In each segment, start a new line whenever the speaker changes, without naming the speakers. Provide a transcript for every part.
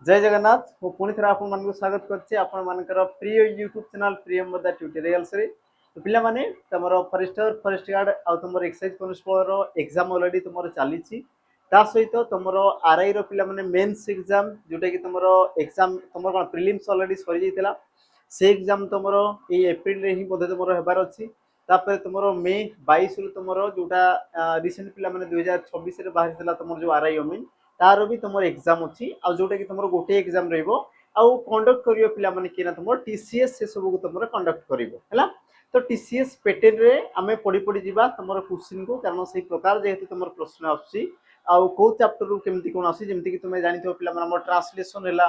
जय जगन्नाथ मु पुणी थे आपको स्वागत कर प्रिय यूट्यूब चैनल प्रियंवदा ट्यूटोरियल्स रे तो पिला माने तमरो फॉरेस्ट गार्ड आ तुम एक्साइज कांस्टेबल एग्जाम ऑलरेडी तुम चली सहित तुम आरआई रो पिला माने मेंस एग्जाम जोटा कि तुम एग्जाम तुम कौन प्रिलिम्स ऑलरेडी सरी जाइतिला से एग्जाम तुम ये एप्रिल रे ही बोधे तुम हेबार अच्छी तापर तुम मे 22 रु तुम जोटा रिसेंट पिला माने 2026 रे बाहर तुम जो आरआई अमीन तार भी तुम एग्जाम अच्छी जोटा कि तुम गोटे एग्जाम रहा कंडक्ट कर पिला माने कि तुम टीसीएस से सब तुम कंडक्ट कर तो टीसीएस पैटर्न रे आमे पढ़ी पढ़ी जीवा तुम क्वेश्चन को कारण से प्रकार जेहेतु तुम प्रश्न आसी आउ चैप्टर रु केमती कोन आसी जेमती कि तुम जानिथो पिला माने हमर ट्रांसलेशन हैला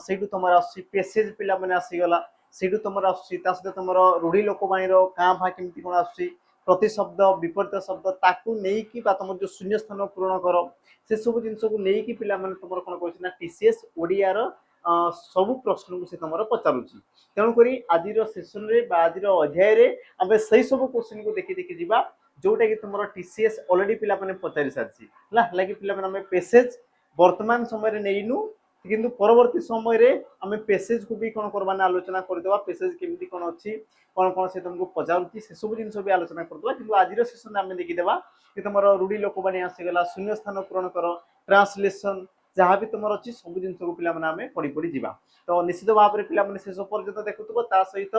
सेठू तुम आसी पैसेज पिला माने आसी गला सेठू तुम आसी ता सहित तुम रूढ़ी लोकवाणी रो कां भा केमती कोन आसी प्रति शब्द विपरीत शब्द ताकू नहीं कि बा तुम जो शून्य स्थान पूरण कर से सब जिनस को लेकिन पिला माने तुम कौन कहना टीसीएस ओडिया रो सब प्रश्न को से तुम पचारुची तेणुक आज सेसन आज अध्याय रे आम से सब क्वेश्चन को देखी देखी जीवा जोटा कि तुम टीसीएस ऑलरेडी पिला माने पचारि सारछि लगे पिला माने पैसेज वर्तमान समय नहींनु किंतु परवर्ती समय रे आम पैसेज को भी कौन करवा आलोचना करदे पैसेज केमती कौन अच्छी कौन कौन से तुमको पचारुची से सब जिन भी आलोचना करदे कि आज सेसन आम देखीदेवा कि तुम रूढ़ी लोकवाणी आसीगला शून्य स्थान पूरण कर ट्रांसलेशन जहाँ भी तुम अच्छी सब जिन पे पढ़ी पढ़ी जा तो निश्चित भाव में पे शेष पर्यटन देखुव सहित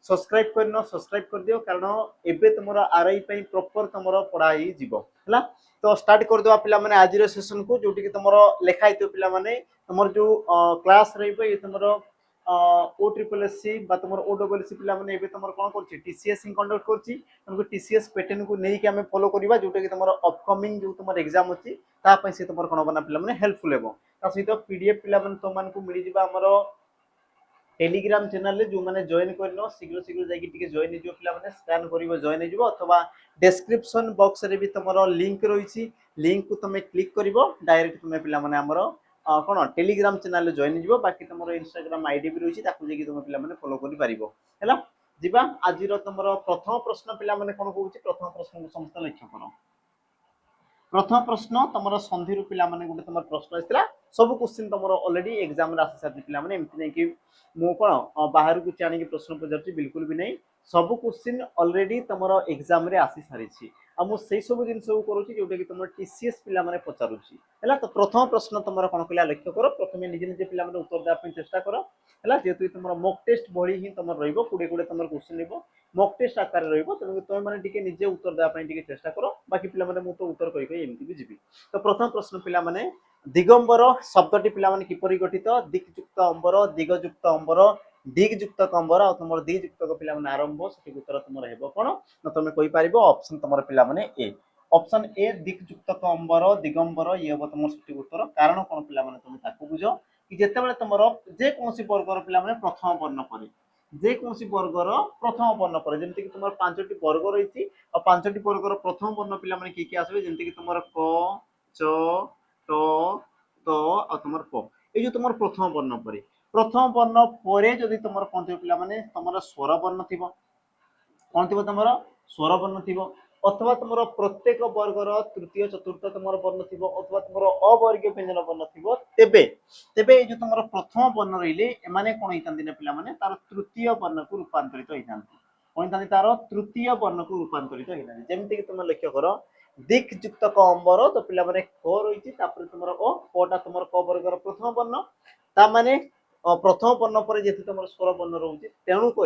सब्सक्राइब करन सब्सक्राइब कर दियो कारण एबे तुम आरआई प्रॉपर तुम पढ़ाई जीव है तो स्टार्ट करदे पे आज सेसन को जोटि कि तुम लिखाई पे तुम जो क्लास रही तुम ओ ट्रिपल एस सी तुम ओ डबल सी पे तुम कौन कर टीसीएस ही कंडक्ट कर टीसीएस पैटर्न को लेकिन आम फॉलो करवा जोटा कि तुम अपकमिंग जो तुम एग्जाम अच्छी ताप से तुम कौन बना पे हेल्पफुल हे सहित पीडीएफ पे तुमको मिल जावर टेलीग्राम चैनल जो मैंने जॉइन कर शीघ्र शीघ्र जाकि जॉइन हो पे स्कान कर जॉइन हो अथवा डिस्क्रिप्शन बॉक्स रे भी तुम लिंक रही लिंक को तुम क्लिक कर डायरेक्ट तुम पे कौन टेलीग्राम चैनल जॉइन हो बाकी तुम इंस्टाग्राम आईडी भी रही तुम पे फॉलो कर जीवा आज तुम प्रथम प्रश्न पे कौन कौन प्रथम प्रश्न को समस्त लक्ष्य कर प्रथम प्रश्न तुम संधि पिला माने गोटे तुम प्रश्न आसाला सब क्वेश्चन तुम ऑलरेडी एग्जाम आसी सारी पिला माने एमती नहीं कि मु कौन बाहर को आनी प्रश्न पचार बिल्कुल भी नहीं सब क्वेश्चन ऑलरेडी तुम एग्जाम रे आसी सारी मुझे सब जिन करुँच जोटा कि तुम टीसीएस पिला माने पचारुची है तो प्रथम प्रश्न तुम कौन कहला लक्ष्य कर प्रथम निजे निजे पिला माने उत्तर देवाई चेष्टा कर है जेहेतु तुम मॉक टेस्ट भली ही तुम रोड़े कोड़े तुम क्वेश्चन रही मॉक टेस्ट आकार तेणु तुम मैंने निजे उत्तर देवाई चेष्टा कर बाकी पिला माने तो उत्तर कहीकि भी जीवी तो प्रथम प्रश्न पिला माने दिगंबर शब्दटी पिला माने किपरि गठित दिक्युक्त अंबर दिगयुक्त अंबर दिग्युक्त कंबर आ तुम दियुक्त पिला माने आरंभ सठिक उत्तर तुम हेबो कोन न तुम कहि पारिबो ऑप्शन तुम पिला माने ए ऑप्शन ए दिग्युक्त कंबर दिगंबर ये हेबो तुम सठिक उत्तर कारण कोन पिला माने तुम ताकू बुझो कि जेतेबेले तुमरो जे कोनसी वर्गर पिला माने प्रथम वर्ण परे जे कोनसी वर्गर प्रथम वर्ण परे जेमति कि तुमर पांचटी वर्ग रहिछि आ पांचटी वर्गर प्रथम वर्ण पिला माने की आसबे जेमति कि तुमर क च ट त आ तुमर प ए जो तुमर प्रथम वर्ण परे प्रथम वर्ण परे जदि तुमर कोन पिला माने तुमर स्वर वर्ण थिबो कौन थी तुम स्वर वर्ण थी अथवा तुम प्रत्येक वर्गर तृतीय चतुर्थ तुम वर्ण थी अथवा तुम अवर्गीय व्यंजन वर्ण थी तेबे तेबे जो तुम प्रथम वर्ण रही एमाने कौन होता पे तार तृतीय वर्ण को रूपांतरित होता कौन होता तार तृतीय वर्ण को रूपांतरित होता जमीक तुम लक्ष्य कर दिक्युक्त अंबर तो पिला माने क रही तुम अटा तुम क वर्गर प्रथम वर्ण ता माने प्रथम वर्ण पर जेते तुम स्वर वर्ण रोचे तेणुक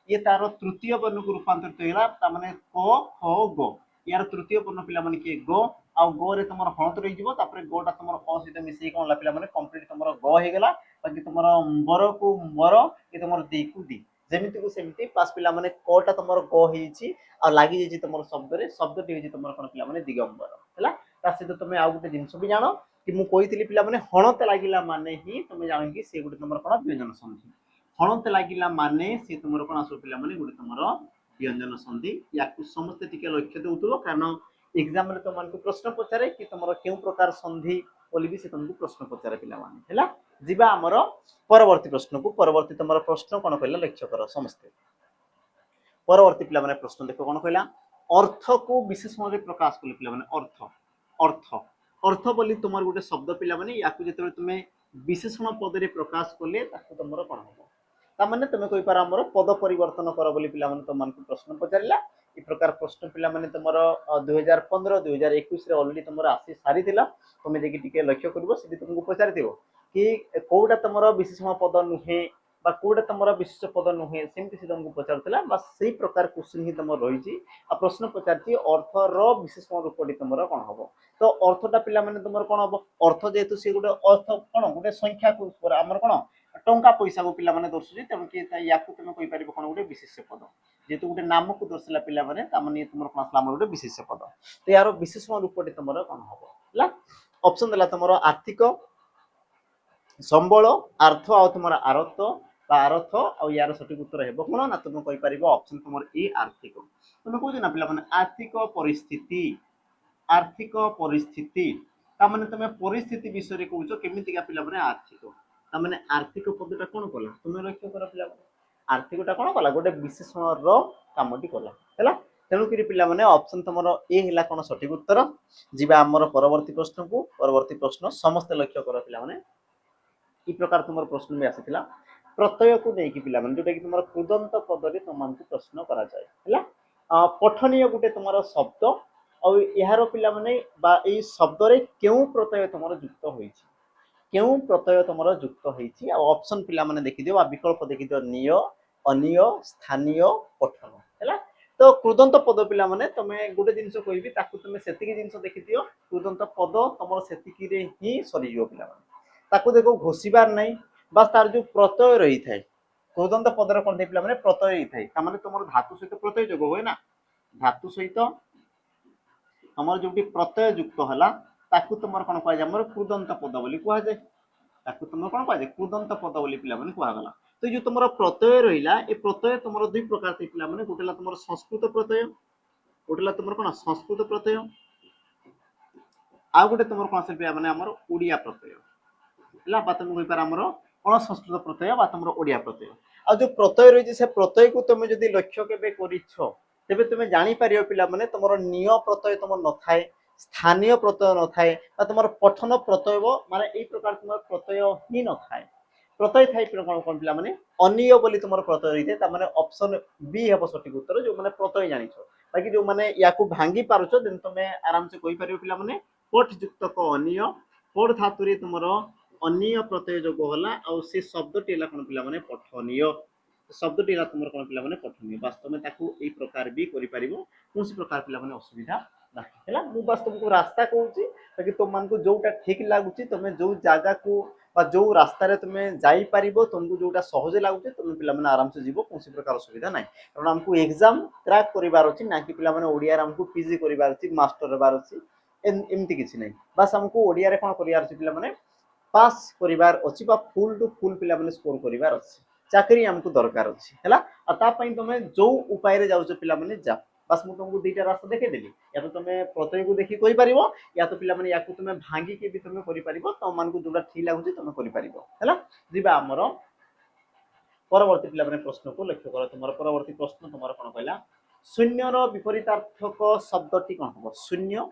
ये तार तृतीय वर्ण को रूपांतरित होगा माने क ख ग यार तृतीय वर्ण पिला माने कि ग आ ग रे तुम हणत रही गोटा तुम अ सहित मिसे कौन पिला माने कंप्लीट तुम ग होगला बाकी तुम बर को मर ये तुम दी को दी जमीती को सेमती पास पिला माने कटा तुम ग होई आ लगी जाइए तुम शब्द रे शब्द टी तुम कौन पिला माने दिगंबर है सहित तुम आउ गोटे जिनस भी जान कि मुझे पिला माने हणत लगिला माने ही तुम जान कि सी गोटे तुम कौन व्यंजन संधि हणत लगिला माने सी तुम कौन आस पे गोटे तुम व्यंजन संधि या समस्ते टिके लक्ष्य देउथुबो कारण एग्जाम रे तुमको प्रश्न पचारे कि तुम क्यों प्रकार संधि बोली भी से तुमको प्रश्न पचारे पिला माने हैला जीवा हमर परवर्ती प्रश्न को परवर्ती तुम प्रश्न कौन कहला लक्ष्य कर समस्ते परवर्ती पिला माने प्रश्न देखो कौन कहला अर्थ को विशेष भाव प्रकाश कले पिला माने अर्थ अर्थ अर्थ बोली तुम गोटे शब्द पिला माने या जेते तुम विशेषण पदरे प्रकाश कले ताको तुमरो कोन हो तामाने तुम कहि पार हमर पद परिवर्तन कर बोली पिला माने तुम प्रश्न पचारिला ई प्रकार प्रश्न पिला माने तुमरो 2015 2021 रे ऑलरेडी तुमरो आसी सारी थिला तुम देखि टिके लक्ष्य करबो सिधि तुमको पचारिथिबो कि कोउडा तुमरो विशेषण पद नुहे बा कोउडा तुमरो विशेष पद नुहे सेमति से तुमको पचारथिला बस सेही प्रकार क्वेश्चन ही तुम रहिछि आ प्रश्न पचारछि अर्थ रो विशेषण रूपडी तुमरो कोन हबो तो अर्थटा पिला माने तुमरो कोन हबो अर्थ जेतु से गुटे अर्थ कोन गुटे संख्या को ऊपर हमर कोन टंका पैसा को पिला माने दर्शुछि तेम कि याकु तुम कहि परिबो कोन गुटे विशेष पद जेतु गुटे नाम को दर्शला पिला माने ता माने तुमरो कोन असला हमर गुटे विशेष पद तो यारो विशेषण रूपडी तुमरो कोन हबो हला ऑप्शन देला तुमरो आर्थिक संबल अर्थ आ तुमरो आरत बा अर्थ आ यार सठिक उत्तर हेबो कोन ना तुम कहि परिबो ऑप्शन तुमरो ए आर्थिक तुम कहू ना पिला माने आर्थिक परिस्थिति तामाने तुम परिस्थिति विषय कहूछ केमिति का पिला माने आर्थिक तामाने आर्थिक पदटा कोन कला तुम लक्ष्य कर पिला आर्थिकटा कोन कला गोटे विशेषण रो कामटी कला हैला तेणु करी पिला माने ऑप्शन तुमरो ए हिला कोन सठिक उत्तर जिबा हमर परवर्ती प्रश्न को परवर्ती प्रश्न समस्त लक्ष्य कर पिला माने ई प्रकार तुमर प्रश्न में आसीथिला प्रत्यय को नै कि पिला माने जोटा कि तुमर कृदंत पद रे तुमनको प्रश्न करा जाय हैला पठनीय गुटे तुमर शब्द और यार पिला माने बा ए शब्द रे केउ प्रत्यय तुमर युक्त होईछि केउ प्रत्यय तुमर युक्त होईछि आ ऑप्शन पिला माने देखि दियो आ विकल्प देखि दियो निय अनिय स्थानीय पठन हैला तो कृदंत पद पिला माने तमे गुटे जिंस कहबी ताकु तमे सेतिकी जिंस देखि दियो कृदंत पद तुमर सेतिकी रे ही सरी जो पिला माने ताकु देखो घोषिबार नै बस तार जो प्रत्यय रही थाए कृदंत पद रे कोन दे पिला माने प्रत्यय रही थाए ता माने तुमर धातु सहित प्रत्यय जोग होय ना धातु सहित हमर जोटी प्रत्यय युक्त हला ताकू तुमर कोन कहै हमर कृदंत पद बोली कहै जाय ताकू तुमर कोन कहै कृदंत पद बोली पिला माने कहै गला तो जो तुमर प्रत्यय रहिला ए प्रत्यय तुमर दुई प्रकार से पिला माने गोटेला तुमर संस्कृत प्रत्यय गोटेला तुमर कोन संस्कृत प्रत्यय आ गोटे तुमर कोन से पिला माने हमर ओडिया प्रत्यय हला बा तुम कहि पार हमर कोन संस्कृत प्रत्यय बा तुमर ओडिया प्रत्यय आ जो प्रत्यय रहि से प्रत्यय को तुम जदी लक्ष्य केबे करिछो तेबे तुम जानी पारियो पिला माने तुमर निय प्रत्यय तुम न थाए स्थानीय प्रत्यय न थाए आ तुमर पठन प्रत्यय माने एई प्रकार तुमर प्रत्यय ही न थाए प्रत्यय थाई कोन कोन पिला माने अनिय बोली तुमर प्रत्यय रहिते ता माने ऑप्शन बी हेबो सठिक उत्तर जो माने प्रत्यय जानिछो बाकी जो माने याकू भांगी पारुछो देन तुमे आराम से कहि पारियो पिला माने पठ युक्त क अनिय पठ धातु रे तुमर अनिय प्रत्यय जोग होला आ से शब्द टेला कोन पिला माने पठनीय शब्द टीला तुम कोन पिला माने पठनीय वास्तव में ताकू एई प्रकार भी करि परिबो कोनसी प्रकार पिला माने असुविधा ना हैला मु बस तुमको रास्ता कहूची ताकि तुम मान को जोटा ठीक लागुची तुमे जो जागा को बा जो रास्ता रे तुमे जाई परिबो तुमको जोटा सहज लागुची तुम पिला माने आराम से जीवो कोनसी प्रकार असुविधा नाही कारण हमको एग्जाम क्रैक करिवार अछि ना कि पिला माने ओडिया रे हमको पीजी करिवार अछि मास्टर रेबार अछि एमती किछि नाही बस हमको ओडिया रे कोन करिवार अछि पिला माने पास करिवार अछि बा फुल टू फुल पिला माने स्कोर करिवार अछि चाकरी हमको दरकार अछि हैला आ ता पई तमे जो उपाय रे जाउछ पिला माने जा बस मु तुमको दुईटा रास्ता देखे देली या तो तमे प्रत्यय को देखि कहि परिबो या तो पिला माने याकू तमे भांगी के भी तमे करि परिबो त मान को जोडा ठीक लागुची तमे करि परिबो हैला जिबा हमर परवर्ती पिला माने प्रश्न को लक्ष्य कर तुमर परवर्ती प्रश्न तुमर कोन कहला शून्य रो विपरीतार्थक शब्दटी कोन हबो शून्य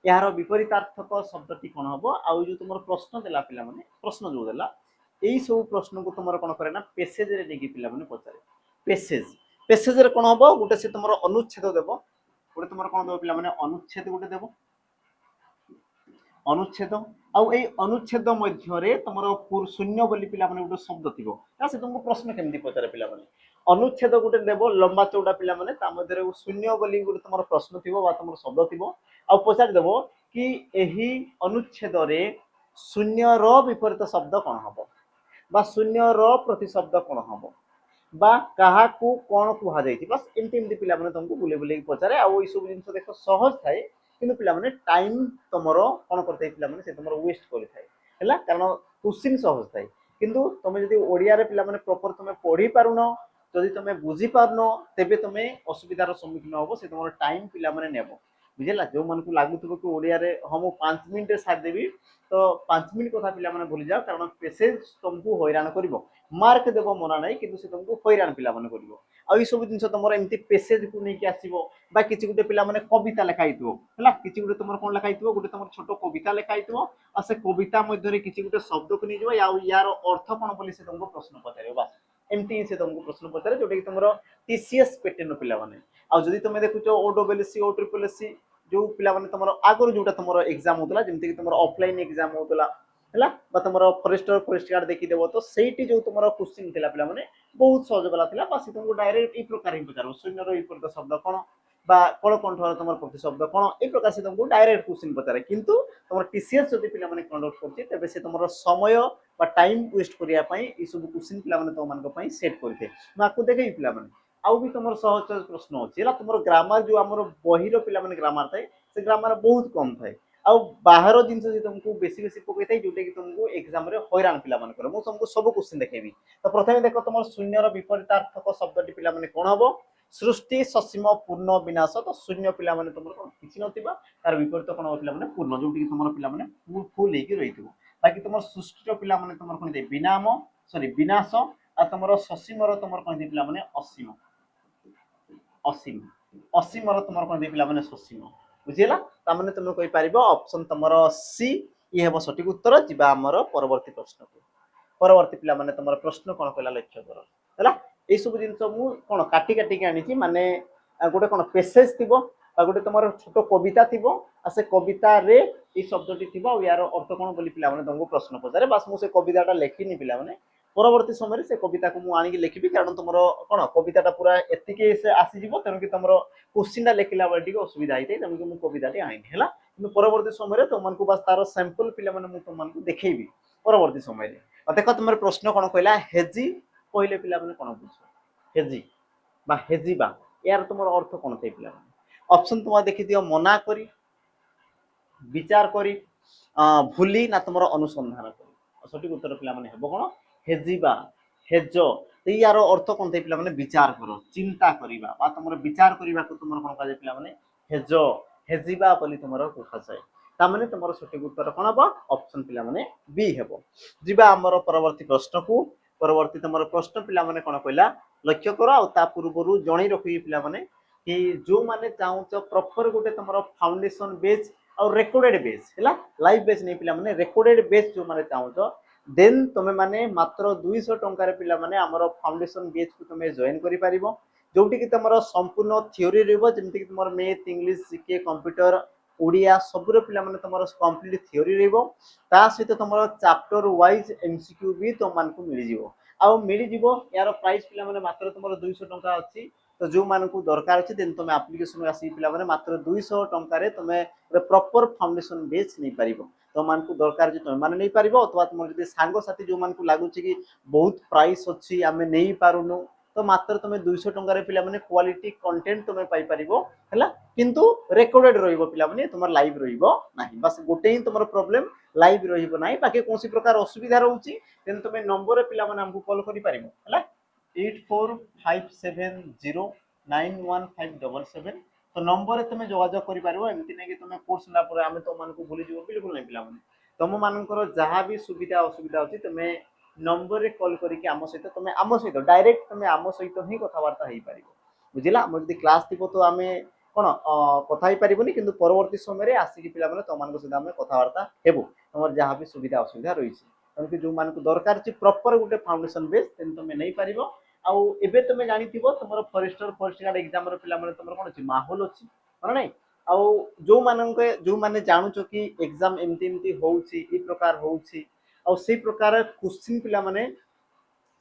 यार विपरीतार्थक शब्दटी कोन हबो आ जो तुमर प्रश्न देला पिला माने प्रश्न जो देला एई सब प्रश्न को तुमर कोन करे ना पैसेज रे देगी पिला माने पचारे पैसेज रे कोन हबो गुटे से तुमर अनुच्छेद देबो गुटे तुमर कोन देबो पिला माने अनुच्छेद गुटे देबो अनुच्छेद आ एई अनुच्छेद मध्य रे तुमर शून्य बोली पिला माने गुटे शब्द थिबो या से तुमको प्रश्न केमदी पचारे पिला माने अनुच्छेद गुटे देबो लंबा चौड़ा पिला माने ता मध्य रे शून्य बोली गुटे तुमर प्रश्न थिबो बा तुमर शब्द थिबो आ पचार देबो कि एही अनुच्छेद रे शून्य रो विपरीत शब्द कोन हबो बा शून्य रो प्रतिशब्द कोन हबो बा कहा को कोन कुहा जाईति बस एमती एमती पिला माने तुमको बुले बुले पचारे आ ओई सब जिंस देखो सहज थाए किंतु पिला माने टाइम तमरो कोन करते पिला माने से तमरो वेस्ट करि थाए हैला कारण क्वेश्चन सहज थाए किंतु तमे जदी ओडिया रे पिला माने प्रॉपर तमे पढी पारुनो जदी तमे बुझी पारनो तेबे तमे असुविधार सम्मुखीन होबो से तमरो टाइम पिला माने नेबो बुझिला जो मन को लागुथबो कि ओडिया रे हम 5 मिनिट रे साथ देबी तो 5 मिनिट कथा पिला माने भूली जाओ कारण पैसेज तुमको हैरान करिवो मार्क देव मना ना कि तुमको हैरान पिला माने करिवो आ ई सब जिंस तुम एमती पेसेज को लेके आसीबो बा किछि गुटे पिला माने कविता लेखाइतो हला किछि गुटे तुम कोन लेखाइतो गुटे तुम छोटो कविता लेखाइतो आ से कविता मध्य रे किछि गुटे शब्द को निजो या यार अर्थ कोन बोली से तुमको प्रश्न पचारे बस एमती से तुमको प्रश्न पचारे जोटे कि तुमरो टीसीएस पैटर्न पिला माने आ जदी तुम देखुचो ओडब्ल्यूसी ओ ट्रिपल एससी जो पिला माने तुमरो आगुर जोटा तुमरो एग्जाम होतला जेमति कि तुमरो ऑफलाइन एग्जाम होतला हला बा तुमरो फॉरेस्टर फॉरेस्ट गार्ड देखि देबो तो सेठी जो तुमरो क्वेश्चन थिला पिला माने बहुत सहज वाला थिला बस तुमको डायरेक्ट ई प्रकार ही पचारो शून्य रो ई प्रकार शब्द कोन बा कोन कंठर तुमर प्रति शब्द कोन ई प्रकार से तुमको डायरेक्ट क्वेश्चन पचारे किंतु तुमर टीसीएस जदी पिला माने कंडक्ट करछि तबे से तुमरो समय बा टाइम वेस्ट करिया पई ई सब क्वेश्चन पिला माने तो मान को पई सेट करथे माकु देखै पिला माने आउ भी तुमर सहज सहज प्रश्न अछि हला तुमर ग्रामर जो हमर बहिरो पिला माने ग्रामर थाए से ग्रामर बहुत कम थाए आ बाहर जिनस जे तुमको बेसी बेसी पकई थाए जोटे कि तुमको एग्जाम रे हैरान पिला माने कर मु तुमको सब क्वेश्चन देखेबी तो प्रथमे देखो तुमर शून्य रो विपरीतार्थक शब्दटी पिला माने कोन हबो सृष्टि ससीम पूर्ण विनाश तो शून्य पिला माने तुमर कोन किछि नथिबा तार विपरीत कोन पिला माने पूर्ण जोटी कि तुमर पिला माने फुल हेकी रहिथिबो बाकी तुमर सृष्टि रो पिला माने तुमर कोन दे विनाम सॉरी विनाश आ तुमर ससीम रो तुमर कोन दे पिला माने असीम असीम असीम रो तुमर कोन दे पिला माने ससीम बुझिला ता माने तुम कहि पारिबो ऑप्शन तुमर सी ये हेबो सठिक उत्तर जिबा हमर परवर्ती प्रश्न को परवर्ती पिला माने तुमर प्रश्न कोन कहला लक्ष्य कर हला ए सब जिंस मु कोन काटी काटी के आनी छी माने गोटे कोन पेसेज थिबो आ गोटे तुमर छोटो कविता थिबो आ से कविता रे ई शब्दटी थिबो यार अर्थ कोन बोली पिला माने तुमको प्रश्न पचारे बस मु से कविताटा लेखिनी पिला माने परवर्ती समय से कविता को मु आनी लिखिबी कारण तुमर कोन कविताटा पूरा एतिके से आसी जिवो तेनु कि तुमर क्वेश्चनटा लेखिला बेले टिके असुविधा आइते तेनु कि मु कविताटी आनी हला किंतु परवर्ती समय रे तुमन को बस तार सैंपल पिला माने मु तुमन को देखेबी परवर्ती समय रे देखो तुमर प्रश्न कोन कहला हेजी कहले पिला माने कोन बुझो हेजी बा हेजिबा यार तुमर अर्थ कोन थे पिला माने ऑप्शन तुम देखि दियो मना करी विचार करी भूली ना तुमर अनुसंधान करी सठिक उत्तर पिला माने हेबो कोन हेजिबा हेजो तो यार अर्थ कोन थे पिला माने विचार करो चिंता करिबा बा तुमर विचार करिबा को तुमर कोन काजे पिला माने हेजो हेजिबा बोली तुमर कोठा जाय ता माने तुमर सठिक उत्तर कोन हबो ऑप्शन पिला माने बी हेबो जिबा हमर परवर्ती प्रश्न को परवर्ती तुमर प्रश्न पिला माने कोन कहला लक्ष्य करो आ ता पूर्वरु जणी रखि पिला माने कि जो माने चाहूच प्रॉपर गोटे तुमर फाउंडेशन बेस और रेकॉर्डेड बेस हैला लाइव बेस नहीं पिला माने रेकॉर्डेड बेस जो माने चाहूच देन तुमे माने मात्र 200 टंका रे पिला माने हमर फाउंडेशन बेस को तुमे जॉइन करि परिबो जोटी कि तुमर संपूर्ण थ्योरी रहबो जेमति कि तुमर math English GK computer Odia सब रे पिला माने तुमर कंप्लीट थ्योरी रहबो ता सहित तुमर चैप्टर वाइज एमसीक्यू भी तुम मान को मिल जिवो आ मिल जिवो यार प्राइस पिला माने मात्र तुमर 200 टंका अछि तो जो मान को दरकार अछि देन तुम एप्लीकेशन आसी पिला माने मात्र 200 टंका रे तुमे प्रॉपर फाउंडेशन बेस नहीं परिबो तो मान को दरकार जे तुम माने नहीं परिबो अथवा तुम जदी सांग साथी जो मान को लागु छी कि बहुत प्राइस अछि हमें नहीं पारुनु तो मात्र तुम 200 टंका रे पिला माने क्वालिटी कंटेंट तुम पाई परिबो हला किंतु रेकॉर्डेड रहिबो पिला माने तुमर लाइव रहिबो नाही बस गोटे ही तुमर प्रॉब्लम लाइव रहिबो नाही बाकी कोनसी प्रकार असुविधा रहउची देन तुम नंबर रे पिला माने हमको कॉल करि परिबो हला 8457091577 तो नंबर रे तुम जोगाजोग करि पारिबो एमति नै कि तुम कोर्स ला पर आमे तो मान को भूली जिवो बिल्कुल नै पिला माने तुम मानकर जहां भी सुविधा असुविधा होची तुम नंबर रे कॉल करिके आम सहित डायरेक्ट तुम आम सहित ही कथावार्ता हेई पारिबो बुझिला हम जदी क्लास थिबो तो आमे कोन कथा ही पारिबोनी किंतु परवर्ती समय रे आसी कि पिला माने तो मान को सहित आमे कथावार्ता हेबो हमर जहां भी सुविधा असुविधा रहिछि तनके जो मान को दरकार छि प्रॉपर गुटे फाउंडेशन बेस तेन तुम नहीं पारिबो आउ एबे तुम जानिथिबो तुमर फॉरेस्टर फॉरेस्ट गार्ड एग्जाम रे पिला माने तुमर कोन छि माहौल अछि माने नै आउ जो माने जानुचो कि एग्जाम एमती एमती होउछि ई प्रकार होउछि आउ से प्रकार क्वेश्चन पिला माने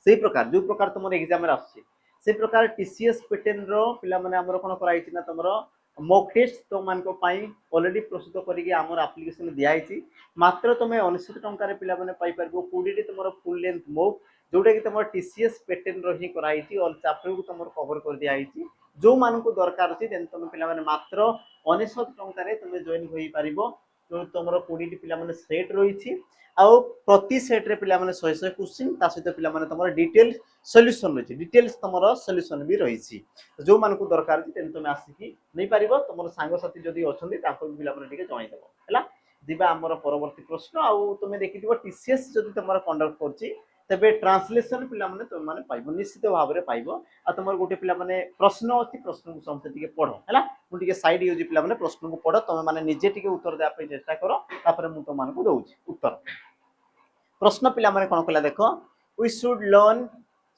से प्रकार जो प्रकार तुमर एग्जाम रे आछि से प्रकार टीसीएस पैटर्न रो पिला माने हमर कोन कराई छि ना तुमर मॉक टेस्ट तो मान को पाई ऑलरेडी प्रस्तुत करिके हमर एप्लीकेशन दिया आइछि मात्र तुम 99 टंका रे पिला माने पाई परबो 20 टी तुमर फुल लेंथ मॉक जोटा कि तुम टीसीएस पैटर्न रो ही कराई छि ऑल चैप्टर को तुमर कवर कर दिया आइछि जो मान को दरकार अछि देन तुम पिला माने मात्र 99 टंका रे तुम जॉइन होई परिबो जो तुमर 20 टी पिला माने सेट रही छि आउ प्रति सेट रे पिला माने 100 क्वेश्चन ता सहित पिला माने तुमर डिटेल सॉल्यूशन रही डिटेल्स तुमर सॉल्यूशन भी रही छि जो मान को दरकार अछि तेन तुम आसी कि नै परिबो तुमर सांग साथी जदी अछंती ताको पिला माने टिके जणाई देबो हला दिबा हमर परवर्ती प्रश्न आउ तुमे देखिदिबो टीसीएस जदी तुमर कंडक्ट करछि तेबे ट्रांसलेशन पिला माने तुम माने पाइबो निश्चित भाव रे पाइबो आ तुमर गोटे पिला माने प्रश्न अछि प्रश्न को समझे टिके पढो हैला मु टिके साइड यूज पिला माने प्रश्न को पढो तुम माने निजे टिके उत्तर देआ पे चेष्टा करो तापर मु तुम माने को दउची उत्तर प्रश्न पिला माने कोन कला देखो we should learn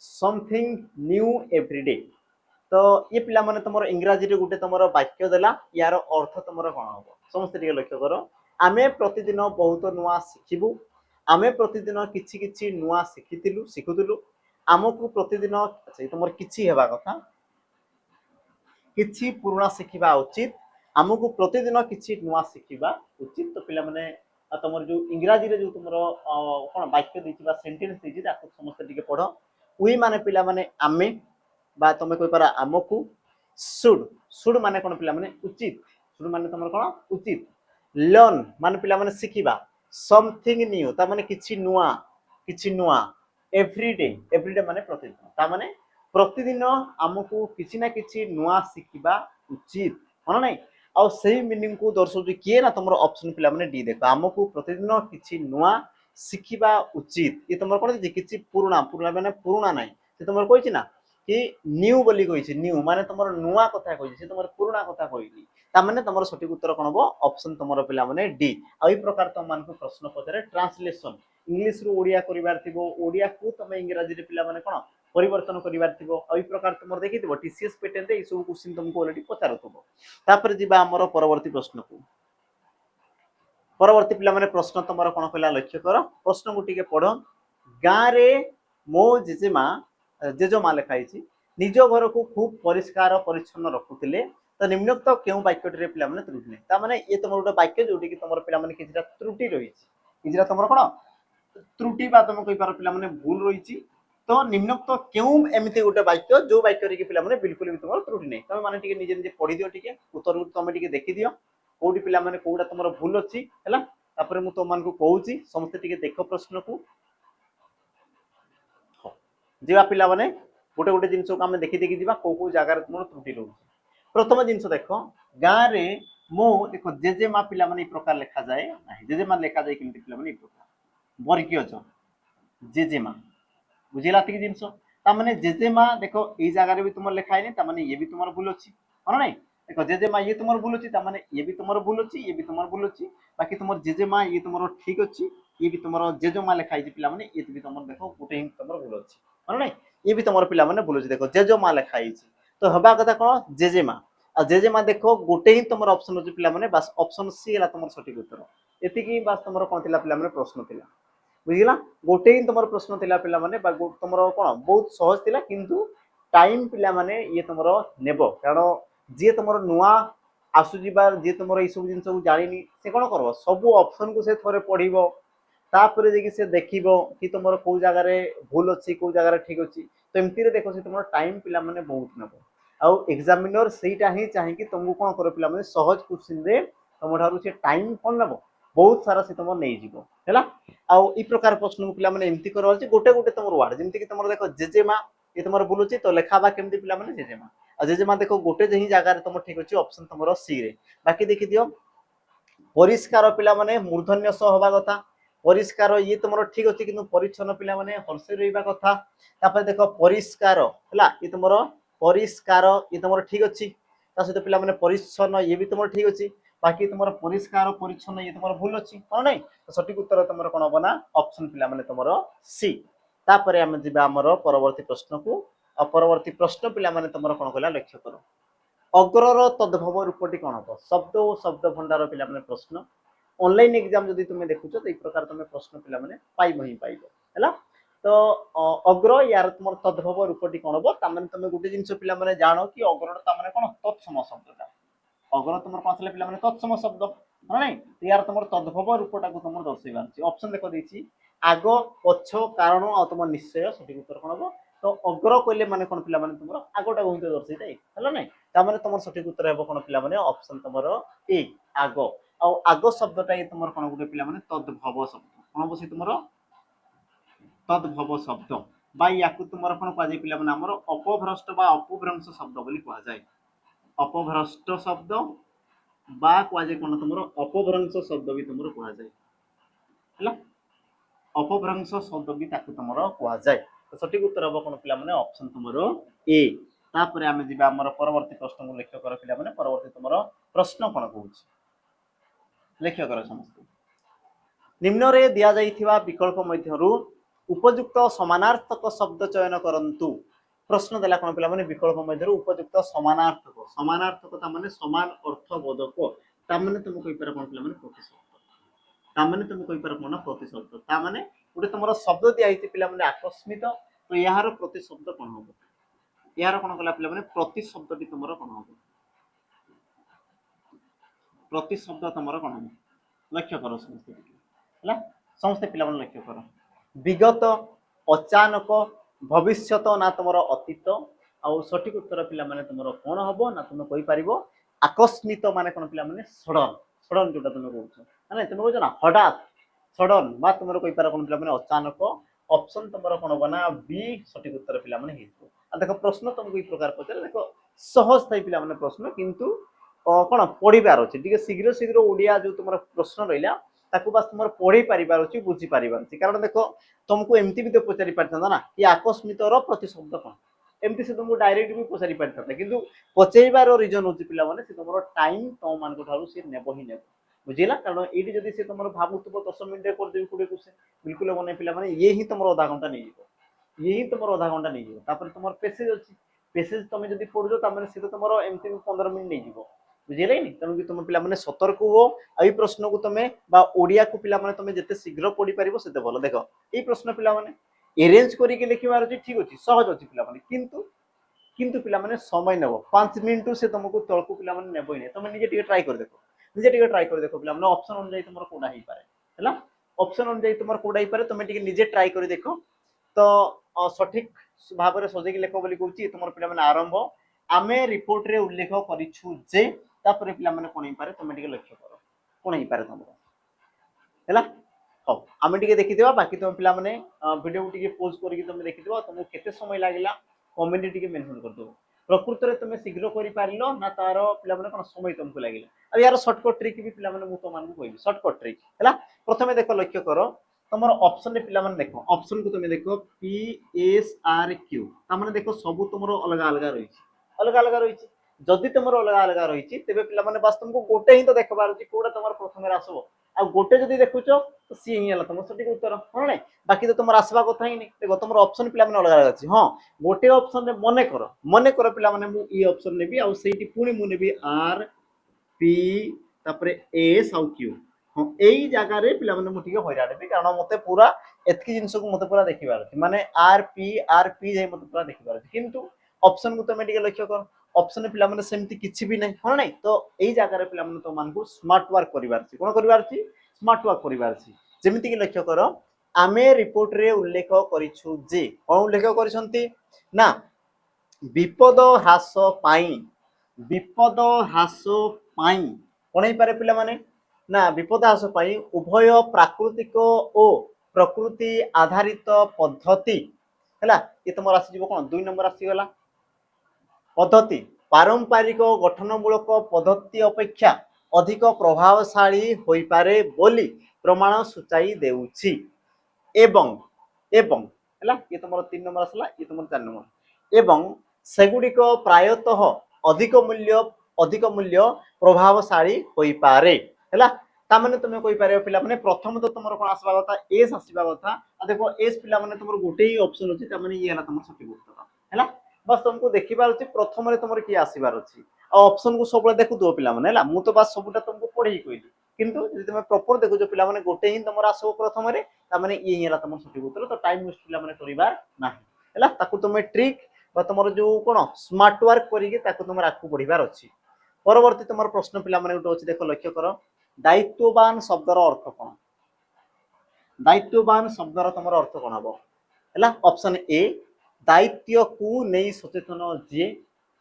something new every day तो ये पिला माने तुमर इंग्रजी रे गुटे तुमर वाक्य देला यार अर्थ तुमर कोन हो समस्त टिके लक्ष्य करो आमे प्रतिदिन बहुत नुआ शिखिबु आमे प्रतिदिन किछि किछि नुआ शिखितिलु शिखुतिलु आमको प्रतिदिन अच्छा तुमर किछि हेबा कथा किछि पुराना शिखिबा उचित आमको प्रतिदिन किछि नुआ शिखिबा उचित तो पिला माने तुमर जो इंग्रजी रे जो तुमर कोन वाक्य देछि बा सेंटेंस देछि ताको समस्त टिके पढो उई माने पिला माने आमे बा तुमे कोइ पारा आमको शुड शुड माने कोन पिला माने उचित शुड माने तुमर कोन उचित लर्न माने पिला माने शिखिबा समथिंग न्यू ता माने किछि नुआ एवरीडे माने प्रतिदिन ता माने प्रतिदिन आमको किछि ना किछि नुआ शिखिबा उचित माने नै आ सही मीनिंग को दर्शाउ किए ना तुमर ऑप्शन पिला माने डी देखो आमको प्रतिदिन किछि नुआ शिखिबा उचित ये तुमर कोन जे किछि पुराना माने पुराना नै से तुमर कहिछि ना कि न्यू बोली कहिछि न्यू माने तुमर नुआ कथा कहिछि से तुमर पुराना कथा कहिछि ता माने तुमर सठिक उत्तर कोन हो ऑप्शन तुमर पिला माने डी आ ई प्रकार तुम मान को प्रश्न पचरे ट्रांसलेशन इंग्लिश रु ओडिया करिवार थिबो ओडिया को तुम इंग्रजी रे पिला माने कोन परिवर्तन करिवार थिबो आ ई प्रकार तुमर देखिथिबो टीसीएस पैटर्न रे ई सब क्वेश्चन तुमको ऑलरेडी पचारुथबो तापर जिबा हमर परवर्ती प्रश्न को परवर्ती पिला माने प्रश्न तुमर कोन कहला लक्ष्य करो प्रश्न को टिके पढो गां रे मो जेजमा लिखाई निज घर को खूब परिष्कार परिच्छन्न रखुले तो निम्नोक्त क्यों वाक्य पिला माने त्रुटि नहीं ता माने ये तुम गोटे वाक्य जोटी कि तुम पिला माने किछिटा त्रुटि रही किछिटा तुम कोन त्रुटि बा तुम कहि पारो पिला माने भूल रही तो निम्नोक्त क्यों एमिति गोटे वाक्य जो वाक्य रे कि पिला माने बिल्कुल भी तुम त्रुटि नहीं तुम माने टिके निजे निजे पढि दियो टिके उत्तर तुम टिके देखि दियो कोडी पिला माने कोडा तुमरो भूल अछि हैला तापर मु तुम मान को कहूची समस्त टिके देखो प्रश्न को जीवा पिला माने गोटे गोटे जिनस को हम देखि देखि जीवा को जगह तुम त्रुटि रहउछि प्रथम जिनस देखो गां रे मो देखो जेजेमा पिला माने प्रकार लिखा जाए नाही जेजेमा लिखा जाए किमति पिला माने प्रकार वर्गीय ज जेजेमा बुझिला तक जिनस ता माने जेजेमा देखो ए जगह रे भी तुम लिखा है ता माने ये भी तुमर भूल अछि माने नाही देखो जेजेमा ये तुमर भूल अछि ता माने ये भी तुमर भूल अछि ये भी तुमर भूल अछि बाकी तुमर जेजेमा ये तुमर ठीक अछि ये भी तुमर जेजेमा लिखा है पिला माने ये भी तुमर देखो गोटे ही तुमर भूल अछि माने नाही ये भी तुमर पिला माने भूल अछि देखो जेजेमा लिखा है तो हबा कथा कोन जेजेमा आ जेजेमा देखो गोटे ही तुमर ऑप्शन अछि पिला माने बस ऑप्शन सी हला तुमर सटीक उत्तर एति की बस तुमर कोन थिला पिला माने प्रश्न थिला बुझिला गोटे ही तुमर प्रश्न थिला पिला माने बा तुमर कोन बहुत सहज थिला किंतु टाइम पिला माने ये तुमर नेबो कारण जे तुमर नुआ आसु जिबार जे तुमर ई सब जिंस को जानिनी से कोन करबो सब ऑप्शन को से थोरे पढिबो तापर जे कि से देखिबो कि तुमर को जगह रे भूल अछि को जगह रे ठीक अछि तो एमती रे देखो से तुमर टाइम पिला माने बहुत नेबो आउ एग्जामिनर सेटा ही चाहे कि तुमको कोन करो पिला माने सहज क्वेश्चन रे तुम ठारू से टाइम कोन नेबो बहुत सारा से तुम नै जिवो हैला आउ ई प्रकार प्रश्न को पिला माने एमती करल जे गोटे गोटे तुमर वर्ड जेमती कि तुमर देखो जेजेमा ये तुमर भूल अछि तो लेखाबा केमती पिला माने जेजेमा आ जेजेमा देखो गोटे जही जगह रे तुम ठीक अछि ऑप्शन तुमर सी रे बाकी देखि दियो परिष्कार पिला माने मूर्धन्य स होबा कथा परिष्कार ये तुमर ठीक अछि किंतु परिच्छन्न पिला माने हर्षे रहइबा कथा तापर देखो परिष्कार हला ये तुमर परिष्कार ये तुमर ठीक अछि ता सहित पिला माने परिच्छन्न ये भी तुमर ठीक अछि बाकी तुमर परिष्कार परिच्छन्न ये तुमर भूल अछि कोन नै तो सटीक उत्तर तुमर कोन बना ऑप्शन पिला माने तुमर सी तापर हम जिबा हमर परवर्ती प्रश्न को आ परवर्ती प्रश्न पिला माने तुमर कोन कला लक्ष्य करो अग्रर तद्भव रूपटी कोन हो शब्द और शब्द भंडार पिला माने प्रश्न ऑनलाइन एग्जाम जदि तुम देखुछ तो ई प्रकार तुम प्रश्न पिला माने पाइबो ही पाइबो हैला तो अग्र यार तुमर तद्भव रूपटी कोन हो ता माने तुम गुटे जिंस पिला माने जानो कि अग्र ता माने कोन तत्सम शब्दटा अग्र तुमर पासले पिला माने तत्सम शब्द नै यार तुमर तद्भव रूपटा को तुमर दर्शाइबार अछि ऑप्शन देखो देछि आगो पछ कारण आ तुम निश्चय सठिक उत्तर कोन हो तो अग्र कहले माने कोन पिला माने तुमर आगोटा को दर्शाइ दे हैला नै ता माने तुमर सठिक उत्तर हेबो कोन पिला माने ऑप्शन तुमर ए आगो आ आगो शब्दटा ये तुमर कोन गुटे पिला माने तद्भव शब्द कोन बसे तुमर तद्भव शब्द बा याकु तुमर कोन पाजे पिला माने हमर अपभ्रष्ट बा अपभ्रंश शब्द बोली कहा जाय अपभ्रष्ट शब्द बा कहा जाय कोन तुमर अपभ्रंश शब्द भी तुमर कहा जाय हैला अपभ्रंश शब्द भी ताकू तुमर कुआ जाए। तो सठिक उत्तर हम कौन पे ऑप्शन तुमर ए। तापर आम जी आम परवर्ती प्रश्न को लक्ष्य कर पे परवर्ती तुम प्रश्न कौन कौन लक्ष्य कर समस्त निम्न रे दिया जाइथिबा विकल्प मध्यरु उपयुक्त समानार्थक शब्द चयन करंतु। प्रश्न देला कोन पिला माने विकल्प मध्यरु उपयुक्त समानार्थक समानार्थक ता माने समान अर्थबोधक ता माने तुम कहि पर कोन पिला माने प्रतिशब्द ता माने तुम कहि पर कोन प्रतिशब्द ता माने गुटे तुमरो शब्द दिया आइति पिला माने आकस्मित तो यार प्रतिशब्द कोन होबो यार कोन कला पिला माने प्रतिशब्द टी तुमरो कोन होबो प्रतिशब्द तुमरो कोन होबो लक्ष्य करो समस्त ହେଲା ସମସ୍ତେ ପିଲାମାନେ ଲକ୍ଷ୍ୟ କର ବିଗତ ଅଚାନକ ଭବିଷ୍ୟତ ନା ତମର ଅତୀତ ଆଉ ସଠିକ ଉତ୍ତର ପିଲାମାନେ ତମର କଣ ହବ ନା ତମେ କହି ପାରିବ ଆକସ୍ମିତ ମାନେ କଣ ପିଲାମାନେ ସଡନ ସଡନ ଯୋଟା ତମେ କହୁଛ ମାନେ ତମେ କହୁଛ ନା ହଠାତ୍ ସଡନ ବା ତମର କହି ପାର କଣ ପିଲାମାନେ ଅଚାନକ ଅପସନ ତମର କଣ ହବ ନା ବି ସଠିକ ଉତ୍ତର ପିଲାମାନେ ହେଇଯିବ। ଆଉ ଦେଖ ପ୍ରଶ୍ନ ତମକୁ এই ପ୍ରକାର ପଚାରେ ଦେଖ ସହଜ ଥାଇ ପିଲାମାନେ ପ୍ରଶ୍ନ କିନ୍ତୁ କଣ ପଢିବାର ଅଛି ଟିକେ ଶୀଘ୍ର ଶୀଘ୍ର ଓଡିଆ ଯୋଉ ତମର ପ୍ରଶ୍ନ ରହିଲା ताकू बस तुम पढ़ी पारिबार अछि बुझी पारिबार अछि कारण देखो तुमको एमती भी तो पचारि पारथांदा ना कि आकस्मित रो प्रतिशब्द कोन एमती से तुमको डायरेक्ट भी पचारि पारथांदा किंतु पचेइबार रीजन होछि पिला माने से तुमरो टाइम तो मान को थारु से नेबो ही नेबो बुझिला कारण एडी जदी से तुमरो भाबुतबो 10 मिनिट रे कर देबी कुडे कुसे बिल्कुल मने पिला माने ये ही तुमरो आधा घंटा नहीं जीवो ये ही तुमरो आधा घंटा नहीं जीवो तापर तुमर पेसेज अछि पेसेज तुम जदी पढजो ता माने से तुमरो एमती 15 मिनिट नहीं जीवो बुझिले नि तेणु कि तुम पिला माने सतर्क हो आ प्रश्न को तुम बा ओडिया को पिला माने तुम जते शीघ्र पढ़ी पारिबो सेते भलो देखो ए प्रश्न पिला माने अरेंज करी के लिखिबार अछि ठीक अछि सहज अछि पिला माने किंतु किंतु पिला माने समय नेबो 5 मिनिट से तुमको तळको पिला माने नेबो नै तुम निजे टिके ट्राई कर देखो निजे टिके ट्राई कर देखो पिला माने ऑप्शन अनुसार तुमर कोडा ही पारे हैला ऑप्शन अनुसार तुमर कोडा ही पारे तुम टिके निजे ट्राई कर देखो तो सठिक भाव रे सजे के लेखो बोली कहूची तुमर पिला माने आरंभ आमे रिपोर्ट रे उल्लेख करिछु जे तापर पिला माने कोन ही पारे तुम टिके लक्ष्य करो कोन ही पारे तुमरो हैला हो आमे टिके देखि देबा बाकी तुम पिला माने वीडियो टिके पॉज करके तुम देखि देबा तुमको केते समय लागिला कमेंट टिके मेंशन कर दो प्रकृत रे तुम शीघ्र करि पारिलो ना तारो पिला माने कोन समय तुमको लागिला अब यार शॉर्टकट ट्रिक भी पिला माने मु तो मान को कहबी शॉर्टकट ट्रिक हैला प्रथमे देखो लक्ष्य करो तुमर ऑप्शन रे पिला माने देखो ऑप्शन को तुम देखो पी एस आर क्यू ता माने देखो सब तुमरो अलग अलग रही जदि तुमर अलग अलग रही तेरे पिला माने बस तुमको गोटे ही तो देखबार अछि कोडा तुमर प्रथमे आसबो आ गोटे जदि देखुचो तो सी ही हला तुम सठिक उत्तर हां नै बाकी तो तुमर आसबा कथा ही नै देखो तुमर ऑप्शन पिला माने अलग अलग अछि हां गोटे ऑप्शन रे मने करो पिला माने मु ई ऑप्शन नेबी आ सेठी पुनी मु नेबी आर पी तापरे एस आउ क्यू हां एई जगह रे पिला माने मु ठीक होइरा देबी कारण मते पूरा एतकी जिंस को मते पूरा देखिबार अछि माने आर पी जे मते पूरा देखिबार अछि किंतु ऑप्शन को तुम टिके लक्ष्य कर ऑप्शन पिला माने सेमती किछि भी नै हां नै तो एई जगह रे पिला माने तो मान को स्मार्ट वर्क करिबार अछि कोन करिबार अछि स्मार्ट वर्क करिबार अछि जेमिति कि लक्ष्य करो आमे रिपोर्ट रे उल्लेख करिछु जे कोन उल्लेख करिसंती ना विपद ह्रास पाई कोन ही पारे पिला माने ना विपद ह्रास पाई उभय प्राकृतिक ओ प्रकृति आधारित पद्धति हैला ये तुम आसी जीवो कोन 2 नंबर आसी गला पद्धति पारंपरिक गठनमूलक पद्धति अपेक्षा अधिक प्रभावशाली होई पारे बोली प्रमाण सूचाई देउछि एवं एवं हैला ये तुम 3 नंबर आसला ये तुम 4 नंबर एवं सेगुड़िक प्रायतः अधिक मूल्य प्रभावशाली होई पारे हैला ता माने तुम कहि पारे पिला माने प्रथम तो तुमर कोन आसबा कथा एस आसीबा कथा आ देखो एस पिला माने तुमर गोटे ही ऑप्शन अछि ता माने ये हला तुमर सठिक उत्तर हैला बस तुमको देखिबार अछि प्रथम रे तुमर की आसीबार अछि आ ऑप्शन को सबले देखु दो पिला माने हैला मु तो बस सबुटा तुमको पढी कहली किंतु जदि तुम प्रॉपर देखु जो पिला माने गोटे ही तुमर आसो प्रथम रे ता माने ये हला तुमर सठिक उत्तर तो टाइम वेस्ट पिला माने करिबार नाही हैला ताकू तुम ट्रिक बा तुमर जो कोन स्मार्ट वर्क करिके ताकू तुमर आकू पढिबार अछि परवर्ती तुमर प्रश्न पिला माने उठो अछि देखो लक्ष्य करो दायित्ववान शब्दर अर्थ कोन दायित्ववान शब्दर तुमर अर्थ कोन हबो हैला ऑप्शन ए दायित्व को नै सचेतन जे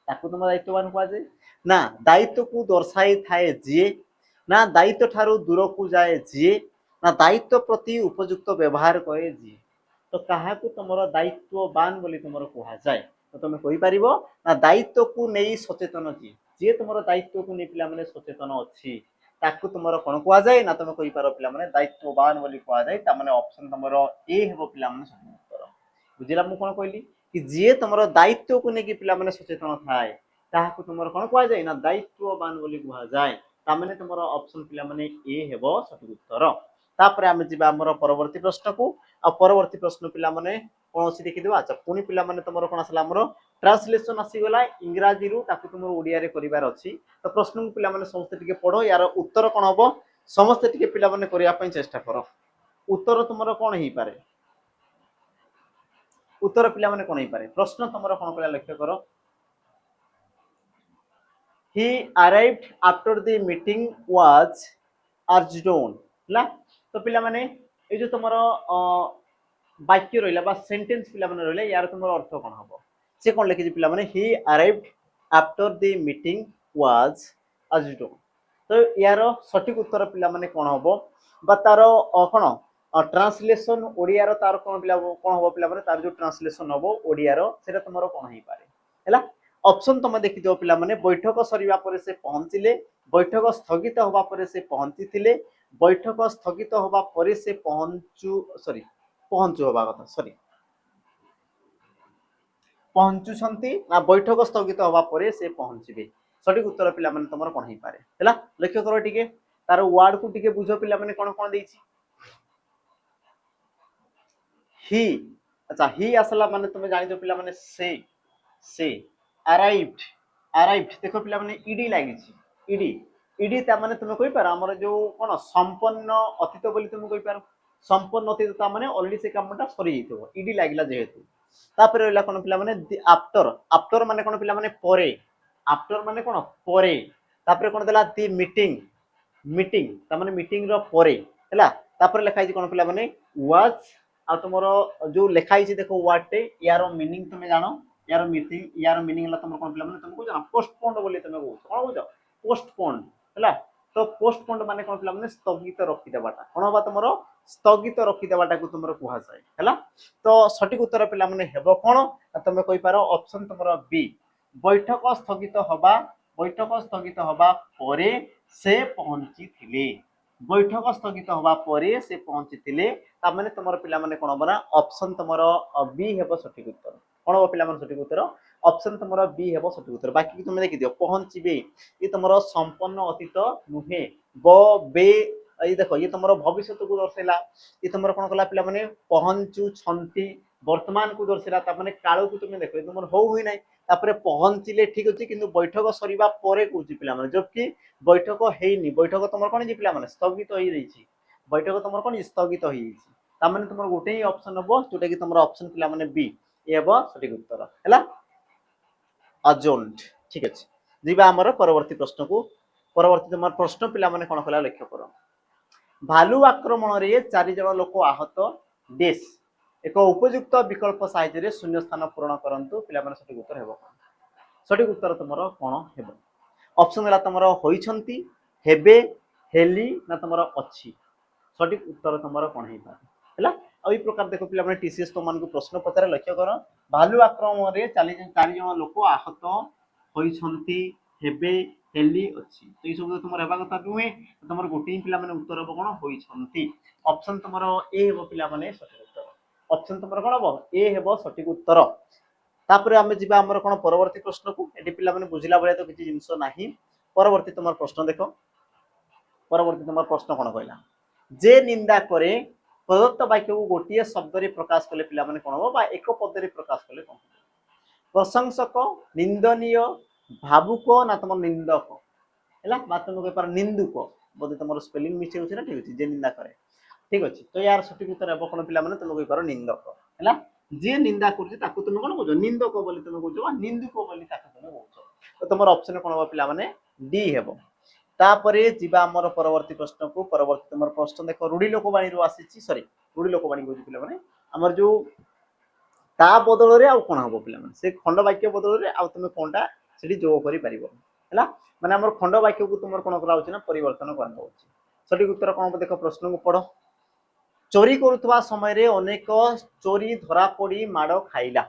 ताकू तुम दायित्ववान कुआ जे ना दायित्व को दर्शाई थाए जे ना दायित्व ठारू दूर को जाए जे ना दायित्व प्रति उपयुक्त व्यवहार करे जे तो कहा को तुमर दायित्ववान बोली तुमर कुआ जाए तो तुम कहि परिबो ना दायित्व को नै सचेतन जे तुमर दायित्व को नै पिला माने सचेतन अछि ताकू तुमर कोन कुआ जाय ना तुम कहि पारो पिला माने दायित्ववान बोली कुआ जाय ता माने ऑप्शन तुमर ए हेबो पिला माने सही उत्तर बुझिला मु कोन कहली कि जे तुमर दायित्व को नेकी पिला माने सचेतन थाए ताहाकू तुमर कोन कुआ जाय ना दायित्ववान बोली कुआ जाय ता माने तुमर ऑप्शन पिला माने ए हेबो सही उत्तर तापर आमे जिबा हमर परवर्ती प्रश्न को आ परवर्ती प्रश्न पिला माने कोन सी देखि देबा अच्छा पुनी पिला माने तुमर कोन असला हमर ट्रांसलेशन आसी गला इंग्रजी रु ताकू तुमर ओडिया रे करिवार अछि तो प्रश्न को पिला माने समस्त टिके पढो यार उत्तर कोन हबो समस्त टिके पिला माने करिया पई चेष्टा करो उत्तर तुमर कोन ही पारे उत्तर पिला माने कोन ही पारे प्रश्न तुमर कोन पिला लक्ष्य करो he arrived after the meeting was adjourned ला तो पिला माने ए जो तुमर वाक्य रहिला बा सेंटेंस पिला माने रहिला यार तुमर अर्थ कोन हबो से कोन लिखि पिला माने he arrived after the meeting was adjourned तो यार सटीक उत्तर पिला माने कोन हबो बा तारो कोन ट्रांसलेशन ओडिया रो तार कोन पिला कोन हबो पिला माने तार जो ट्रांसलेशन हबो ओडिया रो सेटा तुमरो कोन ही पारे हैला ऑप्शन तुम देखि दियो पिला माने बैठक सरीबा परे से पहुंचिले बैठक स्थगित होबा परे से पहुंचिथिले बैठक स्थगित होबा परे से पहुंचु होबा कथा सॉरी पहुंचु छंती ना बैठक स्थगित होबा परे से पहुंचिबे सटीक उत्तर पिला माने तमरो कोन ही पारे हैला लक्ष्य करो टिके तार वर्ड को टिके बुझो पिला माने कोन कोन देछि ही अच्छा ही असला माने तुम जानि दो पिला माने से अराइव्ड अराइव्ड देखो पिला माने ईडी लागि छि ईडी ता माने तुम कहि पार हमर जो कोन संपन्न अतीत बोली तुम कहि पार संपन्न अतीत ता माने ऑलरेडी से कामटा सरी जइतो ईडी लागिला जेहेतु तापर रहला कोन पिला माने आफ्टर आफ्टर माने कोन पिला माने परे आफ्टर माने कोन परे तापर कोन देला दी मीटिंग मीटिंग ता माने मीटिंग रो परे हैला तापर लिखाइ छि कोन पिला माने वाज आ तुमरो जो लिखाइ छि देखो वर्ड टे यारो मीनिंग तुमे जानो यार मीटिंग यार मीनिंग ला तुम कोन पिला माने तुमको जानो पोस्टपोन्ड बोली तुमे को कोन बुझो पोस्टपोन्ड हैला तो पोस्टपोन्ड माने कोन पिला माने स्थगित रखि देबाटा कोन बा तुमरो स्थगित रखि देबाटा को तुमरो कुहा जाय हैला तो सटीक उत्तर पिला माने हेबो कोन तुमे कहि पारो ऑप्शन तुमरो बी बैठक स्थगित हबा परे से पहुंची थिले बैठक स्थगित हवा परे से पहुंची थिले ता माने तुमरो पिला माने कोन बना ऑप्शन तुमरो बी हेबो सटीक उत्तर कोन बा पिला माने सटीक उत्तर ऑप्शन तुमरो बी हेबो सटीक उत्तर बाकी तुमे देखि दियो पहुंचीबे ये तुमरो संपन्न अतीत नुहे ब बे ए देखो ये तुमरो भविष्य को दर्शैला ये तुमरो कोन कला पिला माने पहुंचू छंती वर्तमान को दर्शैला ता माने काल को तुमे देखो तुमरो हो हुई नै तापरे पहुंचीले ठीक अछि किंतु बैठक सरीबा परे कोची पिला माने जबकि बैठक हेइनी बैठक तुमरो कोन जे पिला माने स्थगित होई रहिछि बैठक तुमरो कोन स्थगित होई रहिछि ता माने तुमरो गोटे ही ऑप्शन हबो जोटा कि तुमरो ऑप्शन पिला माने बी ए हबो सटीक उत्तर हैला अजोन्ड ठीक अछि जिबा हमर परवर्ती प्रश्न को परवर्ती तुमर प्रश्न पिला माने कोन कला लक्ष्य करो भालू आक्रमण रे 4 जण लोक आहत देश एक उपयुक्त विकल्प साहाय्य रे शून्य स्थान पूर्ण करंतु पिला माने सटीक उत्तर हेबो सटीक उत्तर तुमरो कोन हेबो ऑप्शन हला तुमरो होइछंती हेबे हेली ना तुमरो अछि सटीक उत्तर तुमरो कोन हे पारे हला आ ई प्रकार देखो पिला माने टीसीएस तो मान को प्रश्न पत्र लक्ष्य करो भालू आक्रमण रे 4 जण लोक आहत होइछंती हेबे हेली अछि तो ई सब तुमरो हेबा कथा नुहे तुमरो गोटी पिला माने उत्तर हबो कोन होइछंती ऑप्शन तुमरो ए हेबो पिला माने सटीक उत्तर ऑप्शन तुमरो कोन हबो ए हेबो सटीक उत्तर तापर आमे जिबा हमर कोन परवर्ती प्रश्न को एटी पिला माने बुझिला बळे तो किछि जिंस नाही परवर्ती तुमर प्रश्न देखो परवर्ती तुमर प्रश्न कोन कहला जे निंदा करे प्रदत्त वाक्य को गोटिए शब्द रे प्रकाश कले पिला माने कोन हबो बा एक पद रे प्रकाश कले कोन प्रशंसक निंदनीय भावुक ना तुम निंदक हैला बा तुम कहि पार निंदुक बोधे तुमर स्पेलिंग मिस्टेक होछि ना ठीक अछि जे निंदा करे ठीक अछि तो यार सटीक उत्तर हबो कोन पिला माने तुम कहि पार निंदक हैला जे निंदा करछि ताकू तुम कोन कहजो निंदक बोली तुम कहजो आ निंदुक बोली ताकू तुम कहजो तो तुमर ऑप्शन कोन हबो पिला माने डी हेबो तापरे जिबा हमर परवर्ती प्रश्न को परवर्ती तुमर प्रश्न देखो रूढ़ी लोकवाणी रो आसीछि सॉरी रूढ़ी लोकवाणी कहजो पिला माने हमर जो ता बदल रे आ कोन हबो पिला माने से खंड वाक्य बदल रे आ तुम कोनटा सेठी जोग करि परिबो हैला माने हमर खंड वाक्य को तुमर कोन करा होछि ना परिवर्तन करना होछि सटीक उत्तर कोन देखो प्रश्न को पढो चोरी करुवा समय रे अनेक चोरी धरा पड़ी माड़ खाइला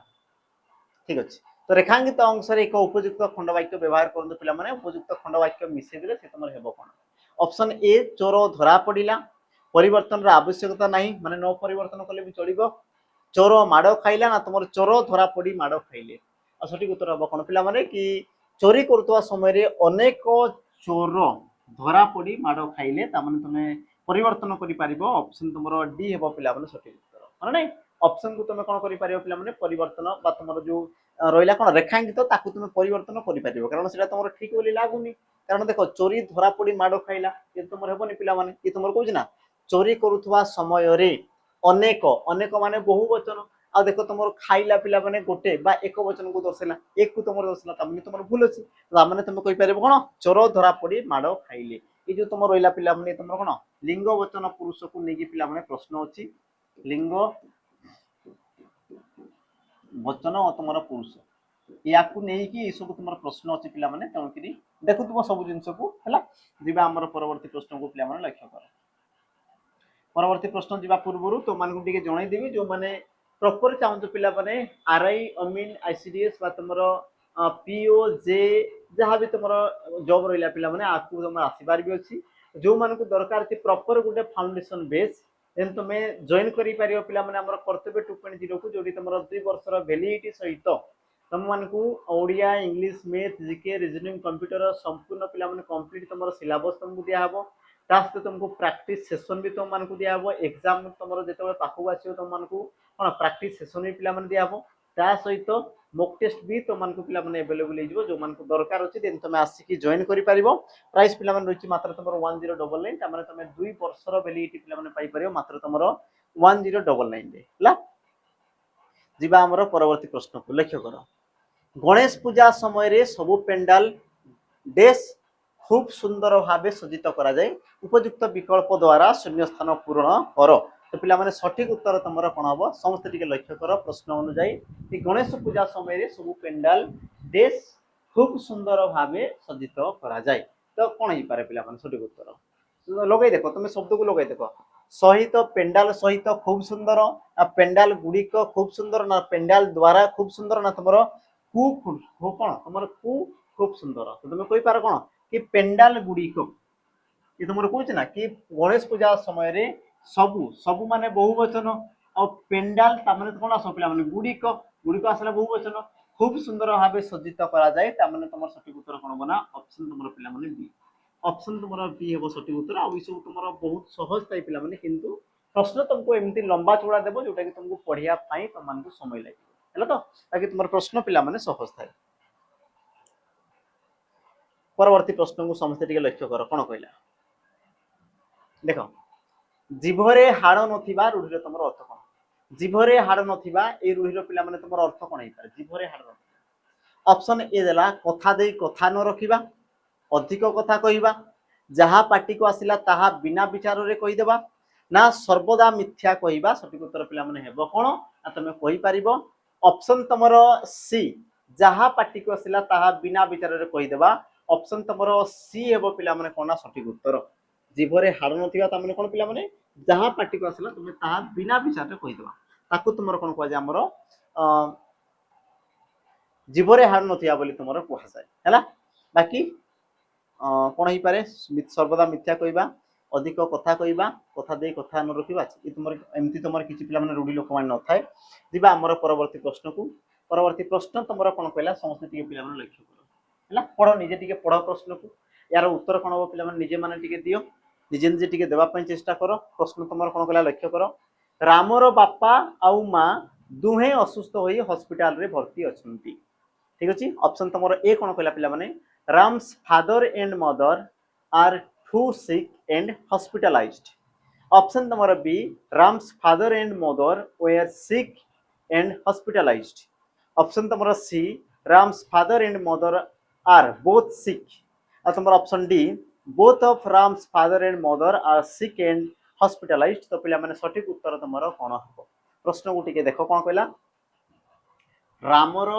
ठीक अछि तो रेखांकित अंश रे एक उपयुक्त खंड वाक्य व्यवहार करन पिला माने उपयुक्त खंड वाक्य मिसे दिले से तमर हेबो कोन ऑप्शन ए चोर धरा पड़ा परिवर्तन आवश्यकता नहीं माने न परिवर्तन कले भी चलिबो चोर माड़ खाइला ना तुम चोर धरा पड़ी माड़ खाइले और सठिक उत्तर हम कौन पिला माने कि चोरी करुवा समय रे अनेक चोर धरा पड़ी माड़ खाइले तुम परिवर्तन करि पारिबो ऑप्शन तुमरो डी हेबो पिला माने सठिक उत्तर माने नहीं ऑप्शन को तुम कौन करि पारिबो पिला माने परिवर्तन बा तुमरो जो रहिला कोन रेखांकित ताकू तुम परिवर्तन करि पारिबो कारण सेटा तुमरो ठीक बोली लागुनी कारण देखो चोरी धरा पड़ी माड़ खाइला ये तुमर हेबोनी पिला माने ये तुमर कहू ना चोरी करुवा समय रे अनेक अनेक माने बहु वचन आ देखो तुम खाइला पिला माने गोटे बा एक वचन को दर्शाइला एक को तुम दर्शाइला तमने तुम भूल अछि माने तुम कहि पारिबो कोन चोर धरा पड़ी माड़ खाइले ये जो तुम रहिला पिला माने तुम कोन लिंग वचन पुरुष को नेकी पिला माने प्रश्न अछि लिंग वचन और तुम पुरुष या नहीं कि सब तुम प्रश्न अच्छी पिला माने तेणुकरी देखुव सब जिन को है जीवा आम परवर्ती प्रश्न को पिला माने लक्ष्य कर परवर्ती प्रश्न जीवा पूर्व तुम मानक जनईदेवी जो मैंने प्रॉपर चाहूँ पिला माने आरआई अमीन आईसीडीएस बा तुम पीओ जे जहाँ भी तुम जॉब रहा पिला माने आपको तुम आसबार भी अच्छी जो मान को दरकार प्रॉपर गोटे फाउंडेशन बेस देन तुम जॉइन कर पिला माने हमर कर्तव्य 2.0 को जोड़ी तुम 2 वर्षर वैलिडिटी सहित तुम मान को Odia English math GK reasoning computer संपूर्ण पिला माने कंप्लीट तुम सिलेबस तुमको दिया हबो तास्त तुमको प्रैक्टिस सेशन भी तुम मान को दिया हबो एग्जाम तुम जेते पाखु आसीयो तुम मान को कोन प्रैक्टिस सेशन भी पिला माने दिया हबो ता सहित मॉक टेस्ट भी तुम मान को पिला माने अवेलेबल हे जिवो जो मान को दरकार अछि देन तुम आसी जॉइन करि परिबो प्राइस पिला माने रहिछि मात्र तुमर 1099 ता माने तुम 2 वर्षर वैलिडिटी पिला माने पाई परिबो मात्र तुमर 1099 रे हला जीवा हमर परवर्ती प्रश्न को लक्ष्य करो गणेश पूजा समय रे सबु पेंडाल डेस खूब सुंदर भाव सज्जित करा जाए उपयुक्त विकल्प द्वारा शून्य स्थान पूर्ण कर तो पिला माने सठिक उत्तर तुमर कौन हम समस्त टिके लक्ष्य कर प्रश्न अनुଯାयी कि गणेश पूजा समय रे सबु पेंडाल डेस खूब सुंदर भाव सज्जित करा जाए तो कौन हो पारे पिला माने सठिक उत्तर लगे देखो तुम शब्द को लगे देखो सहित पेंडाल सहित खूब सुंदर ना पेंडाल गुड़िक खूब सुंदर ना पेंडाल द्वारा खूब सुंदर ना तुम कौन तुम खूब सुंदर तो तुम कही पार कौन कि पेंडाल गुड़िक ये तुम कह ना कि गणेश पूजा समय रे सबु सबु माने बहुवचन और पेंडाल तामाने कौन आस पिला माने गुड़िक गुड़िक आसला बहुवचन खूब सुंदर भाव सज्जित करा जाए तामाने तुम सठिक उत्तर कौन बना ऑप्शन तुम पिला माने बी ऑप्शन तुम बी हेबो सठिक उत्तर आ सब तुम बहुत सहज थाई पिला माने किंतु प्रश्न तुमको एमती लंबा चौड़ा देबो जोटा कि तुमको पढ़िया पाई तुमको समय लागिबो हैला तो ताकि तुम प्रश्न पिला माने सहज थाई परवर्ती प्रश्न को समस्त टिके लक्ष्य कर कौन कहला देख जीभरे हाड़ नथिबा रूढ़ीर तुम अर्थ कौन जीभरे हाड़ नथिबा ए रूढ़ीर पिला माने तुम अर्थ कौन हो जीभरे हाड़ नथिबा ऑप्शन ए देला कथा दे कथा न रखिबा अधिक कथा कहिबा जहाँ पार्टी को आसिला ताहा बिना विचार रे कहि देबा ना सर्वदा मिथ्या कहिबा सठिक उत्तर पिला माने हेबो कोन आ तमे कहि परिबो ऑप्शन तमरो सी जहाँ पार्टी को आसिला ताहा बिना विचार रे कहि देबा ऑप्शन तमरो सी हेबो पिला माने कोना सठिक उत्तर जीभरे हाड़ नथिबा ता माने कोन पिला माने जहाँ पार्टी को आसिला तुमे ताहा बिना विचार रे कहि देबा ताकू तुमरो कोन कहै हमरो जीभरे हाड़ नथिबा बोली तुमरो कहै जाय हैला बाकी कौन हो पारे सर्वदा मिथ्या कहवा अधिक कथा कहवा कथा दे कथा न रखा तुम एमती तुम किसी पिला रूढ़ी लोक मान न थाए जी आमर परवर्ती प्रश्न को परवर्ती प्रश्न तुम कौन कहला समस्त टी पिला लक्ष्य कर है पढ़ निजे टी पढ़ प्रश्न को यार उत्तर कौन हम पिला निजे मैंने दियो निजे निजे टी देवाई चेष्टा कर प्रश्न तुम कौन कहला लक्ष्य कर रामर बापा आउ माँ दुहे असुस्थ हो हस्पिटाल रे भर्ती अच्छा ठीक अच्छे ऑप्शन तुम ए कौन कहला पिला माने Ram's father and mother are too sick and hospitalized. Option number B. Ram's father and mother were sick and hospitalized. Option number C. Ram's father and mother are both sick. Number option D. Both of Ram's father and mother are sick and hospitalized. तो पिला माने सठिक उत्तर तुमरो कोन हबो प्रश्न को टिके देखो कोन कहला रामर